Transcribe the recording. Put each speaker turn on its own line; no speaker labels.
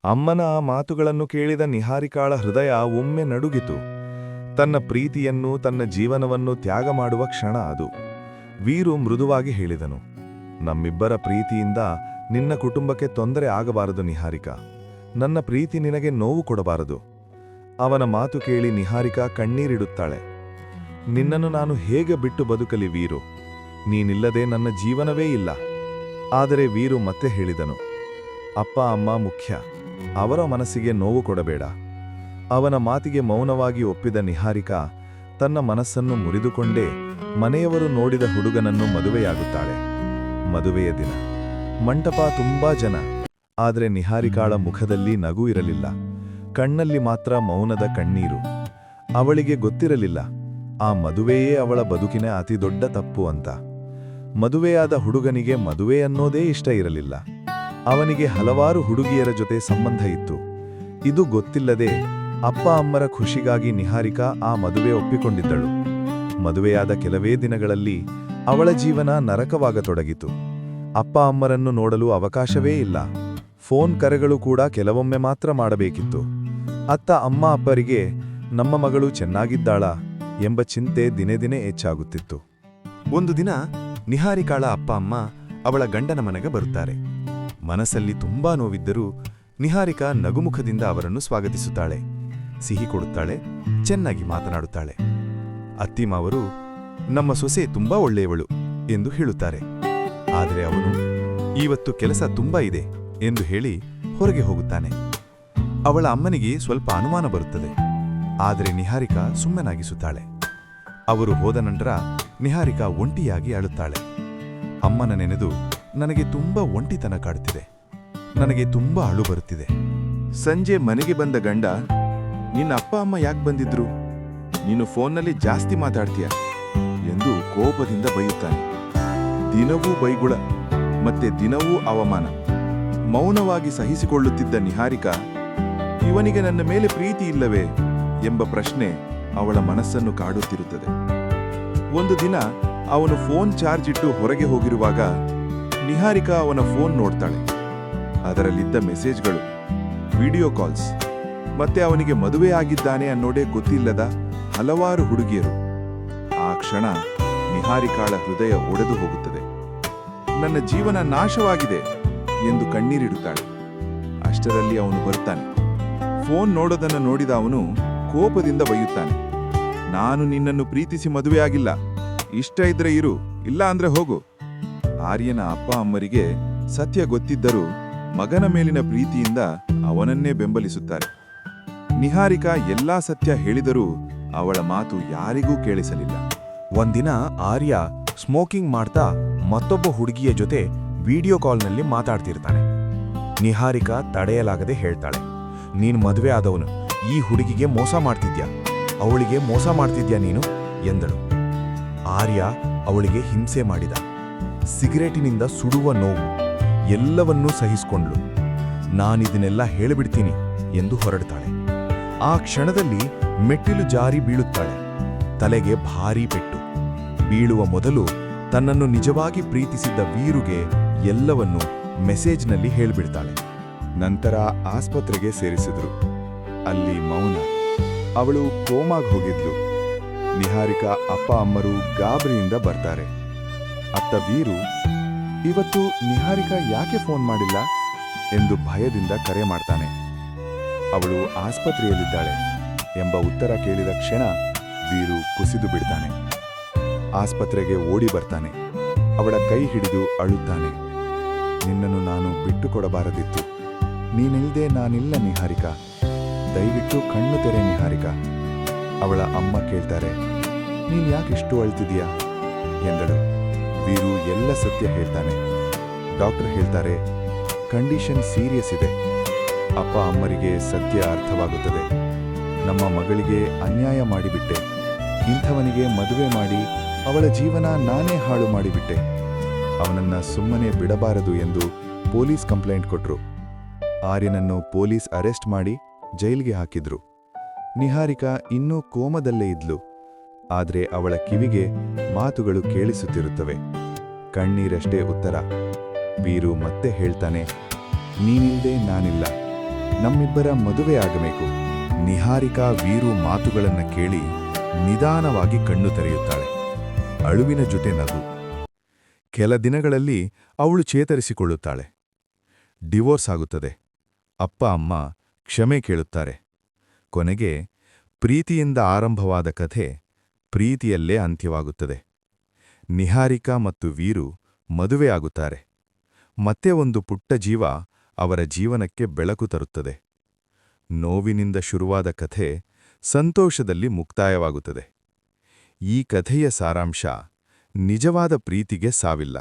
ಅಮ್ಮನ ಆ ಮಾತುಗಳನ್ನು ಕೇಳಿದ ನಿಹಾರಿಕಾಳ ಹೃದಯ ಒಮ್ಮೆ ನಡುಗಿತು. ತನ್ನ ಪ್ರೀತಿಯನ್ನು, ತನ್ನ ಜೀವನವನ್ನು ತ್ಯಾಗ ಮಾಡುವ ಕ್ಷಣ ಅದು. ವೀರು ಮೃದುವಾಗಿ ಹೇಳಿದನು, ನಮ್ಮಿಬ್ಬರ ಪ್ರೀತಿಯಿಂದ ನಿನ್ನ ಕುಟುಂಬಕ್ಕೆ ತೊಂದರೆ ಆಗಬಾರದು ನಿಹಾರಿಕಾ. ನನ್ನ ಪ್ರೀತಿ ನಿನಗೆ ನೋವು ಕೊಡಬಾರದು. ಅವನ ಮಾತು ಕೇಳಿ ನಿಹಾರಿಕಾ ಕಣ್ಣೀರಿಡುತ್ತಾಳೆ. ನಿನ್ನನ್ನು ನಾನು ಹೇಗೆ ಬಿಟ್ಟು ಬದುಕಲಿ ವೀರು? ನೀನಿಲ್ಲದೆ ನನ್ನ ಜೀವನವೇ ಇಲ್ಲ. ಆದರೆ ವೀರು ಮತ್ತೆ ಹೇಳಿದನು, ಅಪ್ಪ ಅಮ್ಮ ಮುಖ್ಯ. ಅವರ ಮನಸ್ಸಿಗೆ ನೋವು ಕೊಡಬೇಡ. ಅವನ ಮಾತಿಗೆ ಮೌನವಾಗಿ ಒಪ್ಪಿದ ನಿಹಾರಿಕಾ ತನ್ನ ಮನಸ್ಸನ್ನು ಮುರಿದುಕೊಂಡೇ ಮನೆಯವರು ನೋಡಿದ ಹುಡುಗನನ್ನು ಮದುವೆಯಾಗುತ್ತಾಳೆ. ಮದುವೆಯ ದಿನ ಮಂಟಪ ತುಂಬಾ ಜನ. ಆದರೆ ನಿಹಾರಿಕಾಳ ಮುಖದಲ್ಲಿ ನಗು ಇರಲಿಲ್ಲ. ಕಣ್ಣಲ್ಲಿ ಮಾತ್ರ ಮೌನದ ಕಣ್ಣೀರು. ಅವಳಿಗೆ ಗೊತ್ತಿರಲಿಲ್ಲ ಆ ಮದುವೆಯೇ ಅವಳ ಬದುಕಿನ ಅತಿದೊಡ್ಡ ತಪ್ಪು ಅಂತ. ಮದುವೆಯಾದ ಹುಡುಗನಿಗೆ ಮದುವೆ ಅನ್ನೋದೇ ಇಷ್ಟ ಇರಲಿಲ್ಲ. ಅವನಿಗೆ ಹಲವಾರು ಹುಡುಗಿಯರ ಜೊತೆ ಸಂಬಂಧ ಇತ್ತು. ಇದು ಗೊತ್ತಿಲ್ಲದೆ ಅಪ್ಪ ಅಮ್ಮರ ಖುಷಿಗಾಗಿ ನಿಹಾರಿಕಾ ಆ ಮದುವೆ ಒಪ್ಪಿಕೊಂಡಿದ್ದಳು. ಮದುವೆಯಾದ ಕೆಲವೇ ದಿನಗಳಲ್ಲಿ ಅವಳ ಜೀವನ ನರಕವಾಗತೊಡಗಿತು. ಅಪ್ಪ ಅಮ್ಮರನ್ನು ನೋಡಲು ಅವಕಾಶವೇ ಇಲ್ಲ. ಫೋನ್ ಕರೆಗಳು ಕೂಡ ಕೆಲವೊಮ್ಮೆ ಮಾತ್ರ ಮಾಡಬೇಕಿತ್ತು. ಅತ್ತ ಅಮ್ಮ ಅಪ್ಪರಿಗೆ ನಮ್ಮ ಮಗಳು ಚೆನ್ನಾಗಿದ್ದಾಳಾ ಎಂಬ ಚಿಂತೆ ದಿನೇ ದಿನೇ ಹೆಚ್ಚಾಗುತ್ತಿತ್ತು.
ಒಂದು ದಿನ ನಿಹಾರಿಕಾಳ ಅಪ್ಪ ಅಮ್ಮ ಅವಳ ಗಂಡನ ಮನೆಗೆ ಬರುತ್ತಾರೆ. ಮನಸ್ಸಲ್ಲಿ ತುಂಬಾ ನೋವಿದ್ದರೂ ನಿಹಾರಿಕಾ ನಗುಮುಖದಿಂದ ಅವರನ್ನು ಸ್ವಾಗತಿಸುತ್ತಾಳೆ. ಸಿಹಿ ಕೊಡುತ್ತಾಳೆ, ಚೆನ್ನಾಗಿ ಮಾತನಾಡುತ್ತಾಳೆ. ಅತ್ತಿಮಾವರು ನಮ್ಮ ಸೊಸೆ ತುಂಬಾ ಒಳ್ಳೆಯವಳು ಎಂದು ಹೇಳುತ್ತಾರೆ. ಆದರೆ ಅವನು ಇವತ್ತು ಕೆಲಸ ತುಂಬಾ ಇದೆ ಎಂದು ಹೇಳಿ ಹೊರಗೆ ಹೋಗುತ್ತಾನೆ. ಅವಳ ಅಮ್ಮನಿಗೆ ಸ್ವಲ್ಪ ಅನುಮಾನ ಬರುತ್ತದೆ. ಆದರೆ ನಿಹಾರಿಕಾ ಸುಮ್ಮನಾಗಿಸುತ್ತಾಳೆ. ಅವರು ಹೋದ ನಂತರ ನಿಹಾರಿಕಾ ಒಂಟಿಯಾಗಿ ಅಳುತ್ತಾಳೆ. ಅಮ್ಮನ ನೆನೆದು ನನಗೆ ತುಂಬಾ ಒಂಟಿತನ ಕಾಡುತ್ತಿದೆ. ನನಗೆ ತುಂಬಾ ಅಳು ಬರುತ್ತಿದೆ.
ಸಂಜೆ ಮನೆಗೆ ಬಂದ ಗಂಡ, ನಿನ್ನ ಅಪ್ಪ ಅಮ್ಮ ಯಾಕೆ ಬಂದಿದ್ರು? ನೀನು ಫೋನ್ನಲ್ಲಿ ಜಾಸ್ತಿ ಮಾತಾಡ್ತೀಯ ಎಂದು ಕೋಪದಿಂದ ಬೈಯುತ್ತಾನೆ. ದಿನವೂ ಬೈಗುಳ ಮತ್ತೆ ದಿನವೂ ಅವಮಾನ. ಮೌನವಾಗಿ ಸಹಿಸಿಕೊಳ್ಳುತ್ತಿದ್ದ ನಿಹಾರಿಕಾ, ಇವನಿಗೆ ನನ್ನ ಮೇಲೆ ಪ್ರೀತಿ ಇಲ್ಲವೇ ಎಂಬ ಪ್ರಶ್ನೆ ಅವಳ ಮನಸ್ಸನ್ನು ಕಾಡುತ್ತಿರುತ್ತದೆ. ಒಂದು ದಿನ ಅವನು ಫೋನ್ ಚಾರ್ಜ್ ಇಟ್ಟು ಹೊರಗೆ ಹೋಗಿರುವಾಗ ನಿಹಾರಿಕಾ ಅವನ ಫೋನ್ ನೋಡ್ತಾಳೆ. ಅದರಲ್ಲಿದ್ದ ಮೆಸೇಜ್ಗಳು, ವಿಡಿಯೋ ಕಾಲ್ಸ್, ಮತ್ತೆ ಅವನಿಗೆ ಮದುವೆ ಆಗಿದ್ದಾನೆ ಅನ್ನೋದೇ ಗೊತ್ತಿಲ್ಲದ ಹಲವಾರು ಹುಡುಗಿಯರು. ಆ ಕ್ಷಣ ನಿಹಾರಿಕಾಳ ಹೃದಯ ಒಡೆದು ಹೋಗುತ್ತದೆ. ನನ್ನ ಜೀವನ ನಾಶವಾಗಿದೆ ಎಂದು ಕಣ್ಣೀರಿಡುತ್ತಾಳೆ. ಅಷ್ಟರಲ್ಲಿ ಅವನು ಬರ್ತಾನೆ. ಫೋನ್ ನೋಡೋದನ್ನು ನೋಡಿದ ಅವನು ಕೋಪದಿಂದ ಬೈಯುತ್ತಾನೆ, ನಾನು ನಿನ್ನನ್ನು ಪ್ರೀತಿಸಿ ಮದುವೆಯಾಗಿಲ್ಲ. ಇಷ್ಟ ಇದ್ರೆ ಇರು, ಇಲ್ಲ ಅಂದ್ರೆ ಹೋಗು. ಆರ್ಯನ ಅಪ್ಪ ಅಮ್ಮರಿಗೆ ಸತ್ಯ ಗೊತ್ತಿದ್ದರೂ ಮಗನ ಮೇಲಿನ ಪ್ರೀತಿಯಿಂದ ಅವನನ್ನೇ ಬೆಂಬಲಿಸುತ್ತಾರೆ. ನಿಹಾರಿಕಾ ಎಲ್ಲಾ ಸತ್ಯ ಹೇಳಿದರೂ ಅವಳ ಮಾತು ಯಾರಿಗೂ ಕೇಳಿಸಲಿಲ್ಲ.
ಒಂದಿನ ಆರ್ಯ ಸ್ಮೋಕಿಂಗ್ ಮಾಡ್ತಾ ಮತ್ತೊಬ್ಬ ಹುಡುಗಿಯ ಜೊತೆ ವಿಡಿಯೋ ಕಾಲ್ನಲ್ಲಿ ಮಾತಾಡ್ತಿರ್ತಾನೆ. ನಿಹಾರಿಕಾ ತಡೆಯಲಾಗದೆ ಹೇಳ್ತಾಳೆ, ನೀನು ಮದುವೆ ಆದವನು, ಈ ಹುಡುಗಿಗೆ ಮೋಸ ಮಾಡ್ತಿದ್ಯಾ, ಅವಳಿಗೆ ಮೋಸ ಮಾಡ್ತಿದ್ಯಾ ನೀನು ಎಂದಳು. ಆರ್ಯ ಅವಳಿಗೆ ಹಿಂಸೆ ಮಾಡಿದ. ಸಿಗರೇಟಿನಿಂದ ಸುಡುವ ನೋವು ಎಲ್ಲವನ್ನೂ ಸಹಿಸಿಕೊಂಡ್ಳು. ನಾನಿದನ್ನೆಲ್ಲ ಹೇಳಿಬಿಡ್ತೀನಿ ಎಂದು ಹೊರಡ್ತಾಳೆ. ಆ ಕ್ಷಣದಲ್ಲಿ ಮೆಟ್ಟಿಲು ಜಾರಿ ಬೀಳುತ್ತಾಳೆ. ತಲೆಗೆ ಭಾರೀ ಪೆಟ್ಟು. ಬೀಳುವ ಮೊದಲು ತನ್ನನ್ನು ನಿಜವಾಗಿ ಪ್ರೀತಿಸಿದ್ದ ವೀರುಗೆ ಎಲ್ಲವನ್ನೂ ಮೆಸೇಜ್ನಲ್ಲಿ ಹೇಳಿಬಿಡ್ತಾಳೆ.
ನಂತರ ಆಸ್ಪತ್ರೆಗೆ ಸೇರಿಸಿದ್ರು. ಅಲ್ಲಿ ಮೌನ. ಅವಳು ಕೋಮಾಗ್ ಹೋಗಿದ್ಲು. ನಿಹಾರಿಕಾ ಅಪ್ಪ ಅಮ್ಮರು ಗಾಬರಿಯಿಂದ ಬರ್ತಾರೆ. ಅತ್ತ ವೀರು, ಇವತ್ತು ನಿಹಾರಿಕಾ ಯಾಕೆ ಫೋನ್ ಮಾಡಿಲ್ಲ ಎಂದು ಭಯದಿಂದ ಕರೆ ಮಾಡ್ತಾನೆ. ಅವಳು ಆಸ್ಪತ್ರೆಯಲ್ಲಿದ್ದಾಳೆ ಎಂಬ ಉತ್ತರ ಕೇಳಿದ ಕ್ಷಣ ವೀರು ಕುಸಿದು ಬಿಡ್ತಾನೆ. ಆಸ್ಪತ್ರೆಗೆ ಓಡಿ ಬರ್ತಾನೆ. ಅವಳ ಕೈ ಹಿಡಿದು ಅಳುತ್ತಾನೆ. ನಿನ್ನನ್ನು ನಾನು ಬಿಟ್ಟುಕೊಡಬಾರದಿತ್ತು. ನೀನಿಲ್ದೆ ನಾನಿಲ್ಲ ನಿಹಾರಿಕಾ. ದಯವಿಟ್ಟು ಕಣ್ಣು ತೆರೆ ನಿಹಾರಿಕಾ. ಅವಳ ಅಮ್ಮ ಕೇಳ್ತಾರೆ, ನೀನ್ ಯಾಕಿಷ್ಟು ಅಳ್ತಿದೀಯಾ ಎಂದಳು. ವೀರು ಎಲ್ಲ ಸತ್ಯ ಹೇಳ್ತಾನೆ. ಡಾಕ್ಟರ್ ಹೇಳ್ತಾರೆ, ಕಂಡೀಷನ್ ಸೀರಿಯಸ್ ಇದೆ. ಅಪ್ಪ ಅಮ್ಮರಿಗೆ ಸತ್ಯ ಅರ್ಥವಾಗುತ್ತದೆ. ನಮ್ಮ ಮಗಳಿಗೆ ಅನ್ಯಾಯ ಮಾಡಿಬಿಟ್ಟೆ. ಇಂಥವನಿಗೆ ಮದುವೆ ಮಾಡಿ ಅವಳ ಜೀವನ ನಾನೇ ಹಾಳು ಮಾಡಿಬಿಟ್ಟೆ. ಅವನನ್ನ ಸುಮ್ಮನೆ ಬಿಡಬಾರದು ಎಂದು ಪೊಲೀಸ್ ಕಂಪ್ಲೇಂಟ್ ಕೊಟ್ರು. ಆರ್ಯನನ್ನು ಪೊಲೀಸ್ ಅರೆಸ್ಟ್ ಮಾಡಿ ಜೈಲ್ಗೆ ಹಾಕಿದ್ರು. ನಿಹಾರಿಕಾ ಇನ್ನೂ ಕೋಮದಲ್ಲೇ ಇದ್ಲು. ಆದರೆ ಅವಳ ಕಿವಿಗೆ ಮಾತುಗಳು ಕೇಳಿಸುತ್ತಿರುತ್ತವೆ. ಕಣ್ಣೀರಷ್ಟೇ ಉತ್ತರ. ವೀರು ಮತ್ತೆ ಹೇಳ್ತಾನೆ, ನೀನಿಲ್ದೆ ನಾನಿಲ್ಲ.
ನಮ್ಮಿಬ್ಬರ ಮದುವೆ ಆಗಬೇಕು. ನಿಹಾರಿಕಾ ವೀರು ಮಾತುಗಳನ್ನ ಕೇಳಿ ನಿಧಾನವಾಗಿ ಕಣ್ಣು ತೆರೆಯುತ್ತಾಳೆ. ಅಳುವಿನ ಜೊತೆ ನಗು. ಕೆಲ ದಿನಗಳಲ್ಲಿ ಅವಳು ಚೇತರಿಸಿಕೊಳ್ಳುತ್ತಾಳೆ. ಡಿವೋರ್ಸ್ ಆಗುತ್ತದೆ. ಅಪ್ಪ ಅಮ್ಮ ಕ್ಷಮೆ ಕೇಳುತ್ತಾರೆ. ಕೊನೆಗೆ ಪ್ರೀತಿಯಿಂದ ಆರಂಭವಾದ ಕಥೆ ಪ್ರೀತಿಯಲ್ಲೇ ಅಂತ್ಯವಾಗುತ್ತದೆ. ನಿಹಾರಿಕಾ ಮತ್ತು ವೀರು ಮದುವೆಯಾಗುತ್ತಾರೆ. ಮತ್ತೆ ಒಂದು ಪುಟ್ಟ ಜೀವ ಅವರ ಜೀವನಕ್ಕೆ ಬೆಳಕು ತರುತ್ತದೆ. ನೋವಿನಿಂದ ಶುರುವಾದ ಕಥೆ ಸಂತೋಷದಲ್ಲಿ ಮುಕ್ತಾಯವಾಗುತ್ತದೆ. ಈ ಕಥೆಯ ಸಾರಾಂಶ: ನಿಜವಾದ ಪ್ರೀತಿಗೆ ಸಾವಿಲ್ಲ.